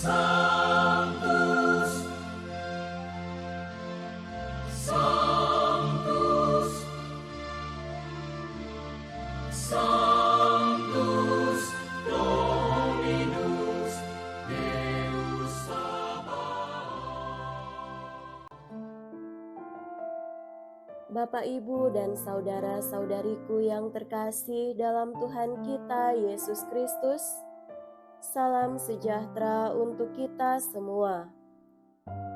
Sanctus, Sanctus, Sanctus Dominus Deus Sabaoth. Bapak, Ibu, dan saudara-saudariku yang terkasih dalam Tuhan kita Yesus Kristus, salam sejahtera untuk kita semua.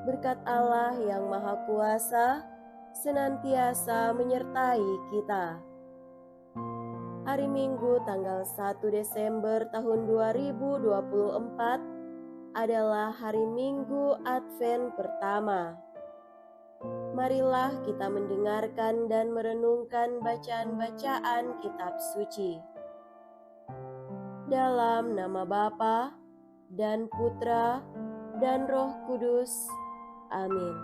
Berkat Allah yang Maha Kuasa senantiasa menyertai kita. Hari Minggu tanggal 1 Desember tahun 2024 adalah hari Minggu Advent pertama. Marilah kita mendengarkan dan merenungkan bacaan-bacaan kitab suci. Dalam nama Bapa dan Putra dan Roh Kudus. Amin.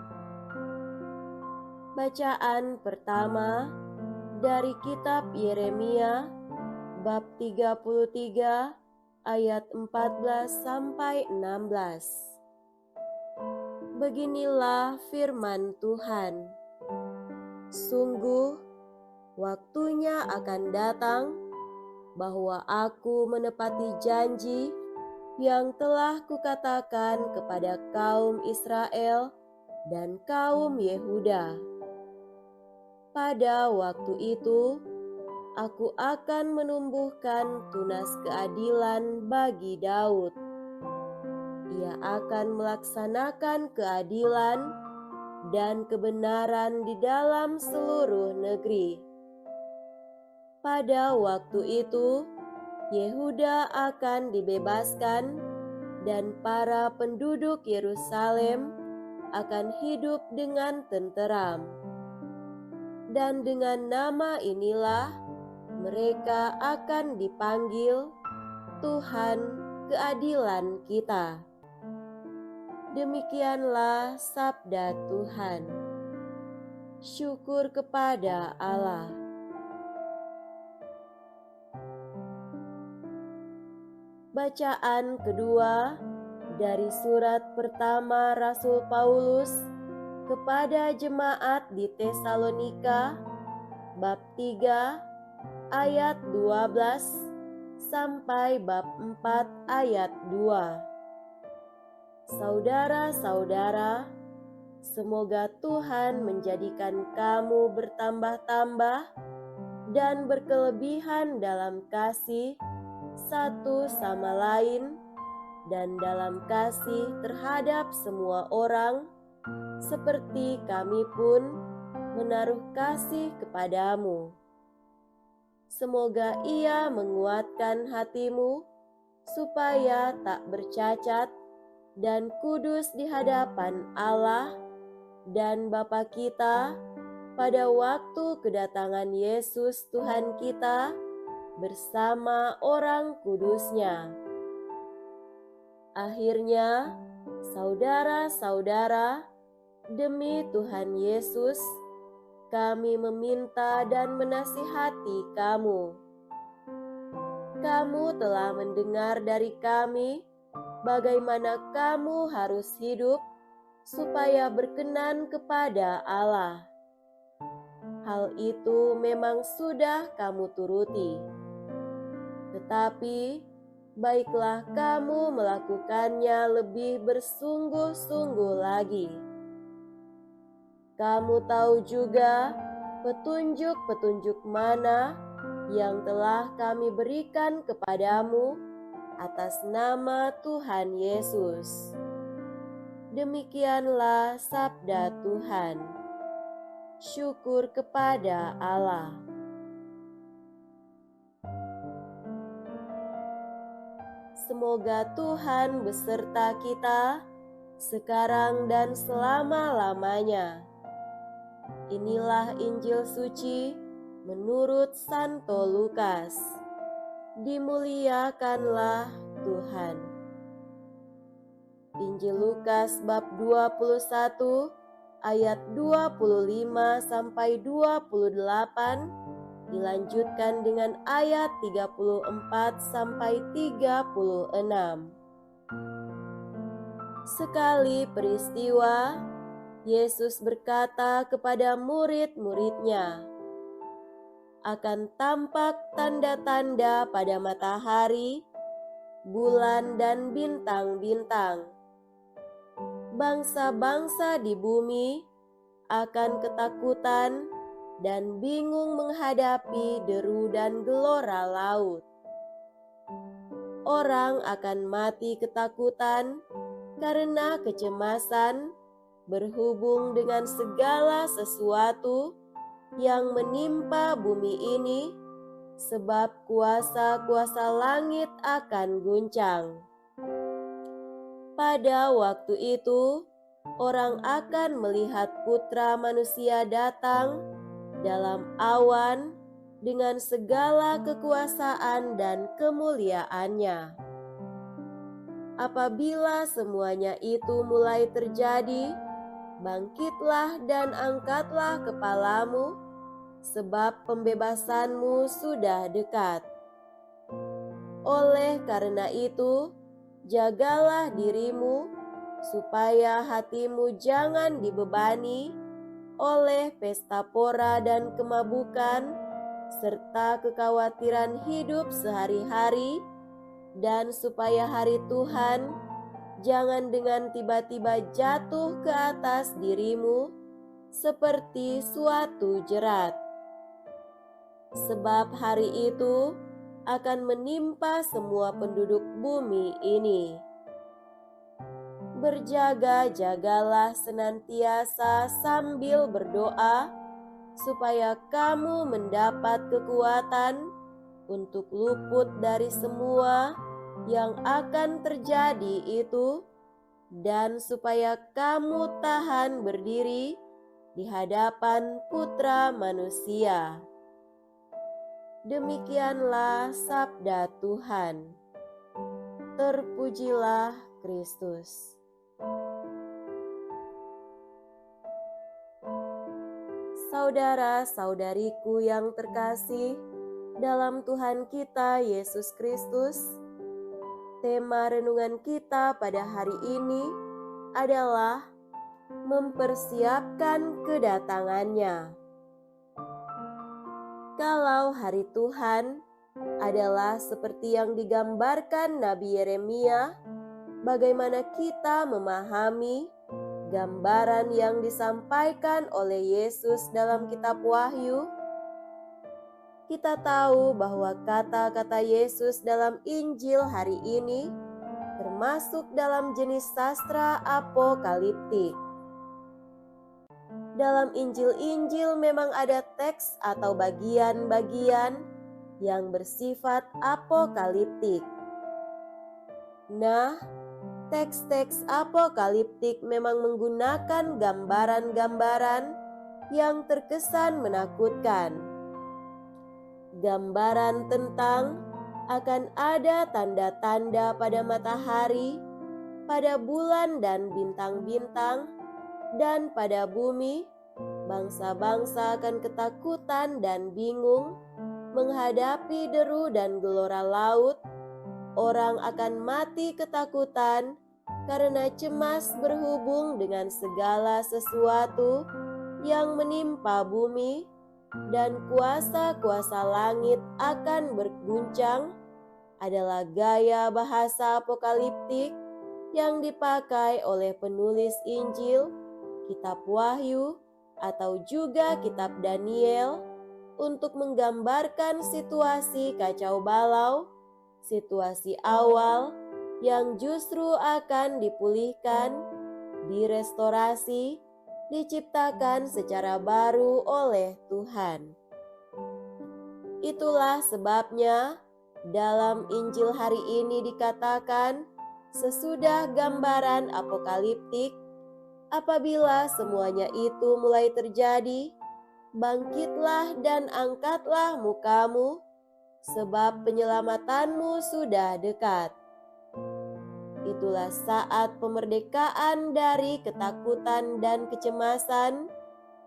Bacaan pertama dari kitab Yeremia bab 33 ayat 14 sampai 16. Beginilah firman Tuhan. Sungguh, waktunya akan datang bahwa aku menepati janji yang telah kukatakan kepada kaum Israel dan kaum Yehuda. Pada waktu itu, aku akan menumbuhkan tunas keadilan bagi Daud. Ia akan melaksanakan keadilan dan kebenaran di dalam seluruh negeri. Pada waktu itu, Yehuda akan dibebaskan dan para penduduk Yerusalem akan hidup dengan tenteram. Dan dengan nama inilah mereka akan dipanggil Tuhan Keadilan Kita. Demikianlah sabda Tuhan. Syukur kepada Allah. Bacaan kedua dari surat pertama Rasul Paulus kepada jemaat di Tesalonika, bab 3 ayat 12 sampai bab 4 ayat 2. Saudara-saudara, semoga Tuhan menjadikan kamu bertambah-tambah dan berkelebihan dalam kasih satu sama lain dan dalam kasih terhadap semua orang, seperti kami pun menaruh kasih kepadamu. Semoga Ia menguatkan hatimu supaya tak bercacat dan kudus di hadapan Allah dan Bapa kita pada waktu kedatangan Yesus Tuhan kita bersama orang kudusnya. Akhirnya, saudara-saudara, demi Tuhan Yesus, kami meminta dan menasihati kamu. Kamu telah mendengar dari kami bagaimana kamu harus hidup supaya berkenan kepada Allah. Hal itu memang sudah kamu turuti. Tetapi, baiklah kamu melakukannya lebih bersungguh-sungguh lagi. Kamu tahu juga petunjuk-petunjuk mana yang telah kami berikan kepadamu atas nama Tuhan Yesus. Demikianlah sabda Tuhan. Syukur kepada Allah. Semoga Tuhan beserta kita sekarang dan selama-lamanya. Inilah Injil suci menurut Santo Lukas. Dimuliakanlah Tuhan. Injil Lukas bab 21 ayat 25 sampai 28 dilanjutkan dengan ayat 34 sampai 36. Sekali peristiwa, Yesus berkata kepada murid-muridnya, "Akan tampak tanda-tanda pada matahari, bulan, dan bintang-bintang. Bangsa-bangsa di bumi akan ketakutan dan bingung menghadapi deru dan gelora laut. Orang akan mati ketakutan karena kecemasan berhubung dengan segala sesuatu yang menimpa bumi ini, sebab kuasa-kuasa langit akan guncang. Pada waktu itu, orang akan melihat Putra Manusia datang dalam awan dengan segala kekuasaan dan kemuliaannya. Apabila semuanya itu mulai terjadi, bangkitlah dan angkatlah kepalamu, sebab pembebasanmu sudah dekat. Oleh karena itu, jagalah dirimu, supaya hatimu jangan dibebani oleh pesta pora dan kemabukan, serta kekhawatiran hidup sehari-hari, dan supaya hari Tuhan jangan dengan tiba-tiba jatuh ke atas dirimu seperti suatu jerat. Sebab hari itu akan menimpa semua penduduk bumi ini. Berjaga-jagalah senantiasa sambil berdoa, supaya kamu mendapat kekuatan untuk luput dari semua yang akan terjadi itu, dan supaya kamu tahan berdiri di hadapan Putra Manusia." Demikianlah sabda Tuhan. Terpujilah Kristus. Saudara-saudariku yang terkasih dalam Tuhan kita Yesus Kristus, tema renungan kita pada hari ini adalah mempersiapkan kedatangannya. Kalau hari Tuhan adalah seperti yang digambarkan Nabi Yeremia, bagaimana kita memahami gambaran yang disampaikan oleh Yesus dalam kitab Wahyu? Kita tahu bahwa kata-kata Yesus dalam Injil hari ini termasuk dalam jenis sastra apokaliptik. Dalam Injil-Injil memang ada teks atau bagian-bagian yang bersifat apokaliptik. Nah, teks-teks apokaliptik memang menggunakan gambaran-gambaran yang terkesan menakutkan. Gambaran tentang akan ada tanda-tanda pada matahari, pada bulan dan bintang-bintang, dan pada bumi. Bangsa-bangsa akan ketakutan dan bingung menghadapi deru dan gelora laut. Orang akan mati ketakutan karena cemas berhubung dengan segala sesuatu yang menimpa bumi, dan kuasa-kuasa langit akan berguncang, adalah gaya bahasa apokaliptik yang dipakai oleh penulis Injil, kitab Wahyu, atau juga kitab Daniel untuk menggambarkan situasi kacau balau, situasi awal yang justru akan dipulihkan, direstorasi, diciptakan secara baru oleh Tuhan. Itulah sebabnya dalam Injil hari ini dikatakan, sesudah gambaran apokaliptik, apabila semuanya itu mulai terjadi, bangkitlah dan angkatlah mukamu, sebab penyelamatanmu sudah dekat. Itulah saat pemerdekaan dari ketakutan dan kecemasan.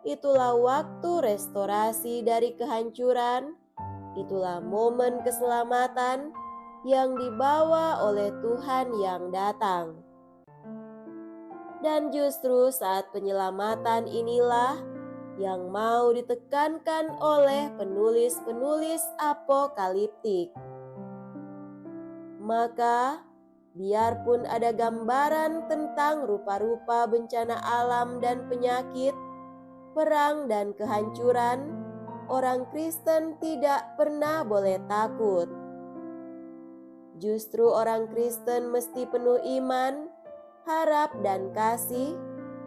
Itulah waktu restorasi dari kehancuran. Itulah momen keselamatan yang dibawa oleh Tuhan yang datang. Dan justru saat penyelamatan inilah yang mau ditekankan oleh penulis-penulis apokaliptik. Maka, biarpun ada gambaran tentang rupa-rupa bencana alam dan penyakit, perang dan kehancuran, orang Kristen tidak pernah boleh takut. Justru orang Kristen mesti penuh iman, harap dan kasih,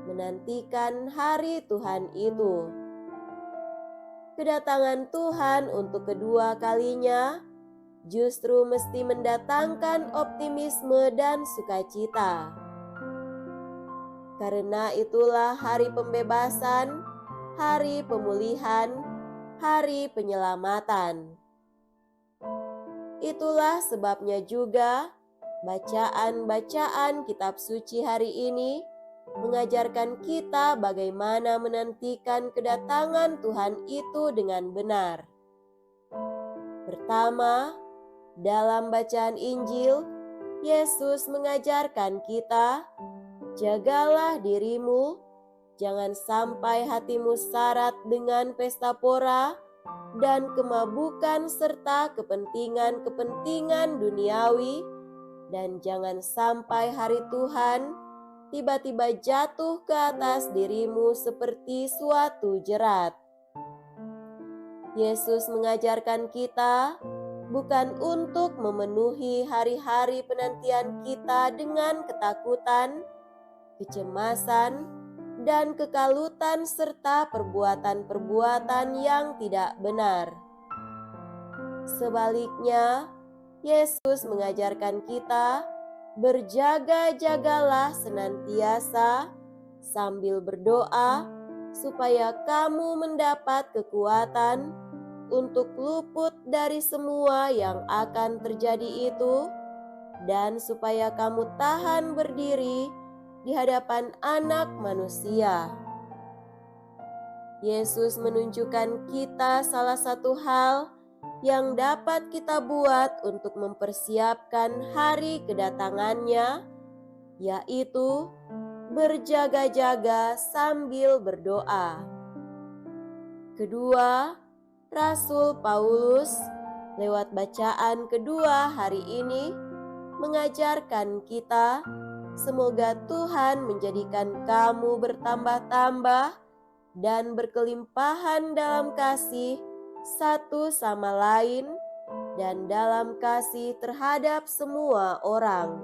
menantikan hari Tuhan itu. Kedatangan Tuhan untuk kedua kalinya justru mesti mendatangkan optimisme dan sukacita. Karena itulah hari pembebasan, hari pemulihan, hari penyelamatan. Itulah sebabnya juga bacaan-bacaan kitab suci hari ini mengajarkan kita bagaimana menantikan kedatangan Tuhan itu dengan benar. Pertama, dalam bacaan Injil, Yesus mengajarkan kita, jagalah dirimu, jangan sampai hatimu syarat dengan pesta pora dan kemabukan serta kepentingan-kepentingan duniawi, dan jangan sampai hari Tuhan tiba-tiba jatuh ke atas dirimu seperti suatu jerat. Yesus mengajarkan kita bukan untuk memenuhi hari-hari penantian kita dengan ketakutan, kecemasan, dan kekalutan serta perbuatan-perbuatan yang tidak benar. Sebaliknya, Yesus mengajarkan kita berjaga-jagalah senantiasa sambil berdoa supaya kamu mendapat kekuatan untuk luput dari semua yang akan terjadi itu, dan supaya kamu tahan berdiri di hadapan Anak Manusia. Yesus menunjukkan kita salah satu hal yang dapat kita buat untuk mempersiapkan hari kedatangannya, yaitu berjaga-jaga sambil berdoa. Kedua, Rasul Paulus lewat bacaan kedua hari ini mengajarkan kita, semoga Tuhan menjadikan kamu bertambah-tambah dan berkelimpahan dalam kasih satu sama lain dan dalam kasih terhadap semua orang.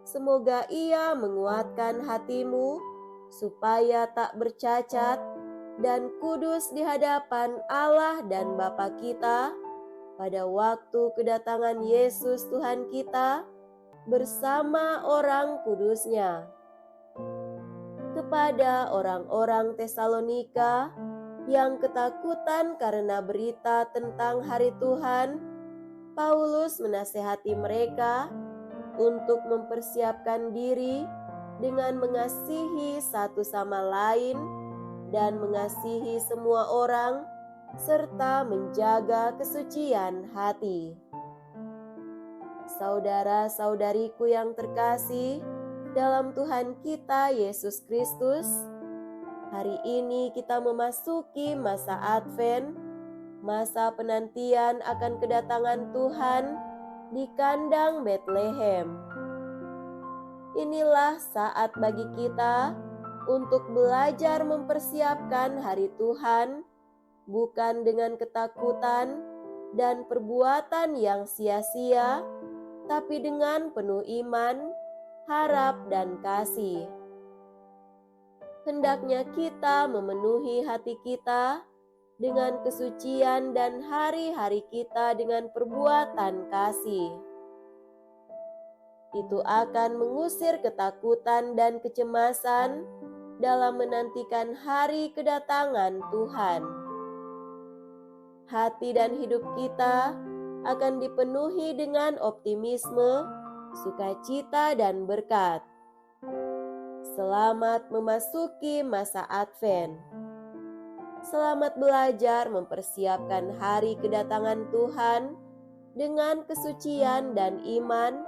Semoga Ia menguatkan hatimu supaya tak bercacat dan kudus di hadapan Allah dan Bapa kita pada waktu kedatangan Yesus Tuhan kita bersama orang kudusnya. Kepada orang-orang Tesalonika yang ketakutan karena berita tentang hari Tuhan, Paulus menasihati mereka untuk mempersiapkan diri dengan mengasihi satu sama lain dan mengasihi semua orang, serta menjaga kesucian hati. Saudara-saudariku yang terkasih dalam Tuhan kita Yesus Kristus, hari ini kita memasuki masa Advent, masa penantian akan kedatangan Tuhan di kandang Betlehem. Inilah saat bagi kita untuk belajar mempersiapkan hari Tuhan, bukan dengan ketakutan dan perbuatan yang sia-sia, tapi dengan penuh iman, harap, dan kasih. Hendaknya kita memenuhi hati kita dengan kesucian dan hari-hari kita dengan perbuatan kasih. Itu akan mengusir ketakutan dan kecemasan dalam menantikan hari kedatangan Tuhan. Hati dan hidup kita akan dipenuhi dengan optimisme, sukacita, dan berkat. Selamat memasuki masa Advent. Selamat belajar mempersiapkan hari kedatangan Tuhan dengan kesucian dan iman,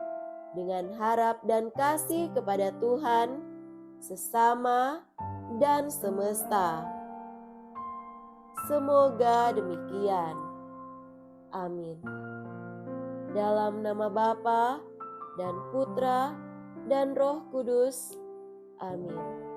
dengan harap dan kasih kepada Tuhan, sesama, dan semesta. Semoga demikian. Amin. Dalam nama Bapa dan Putra dan Roh Kudus. Amin.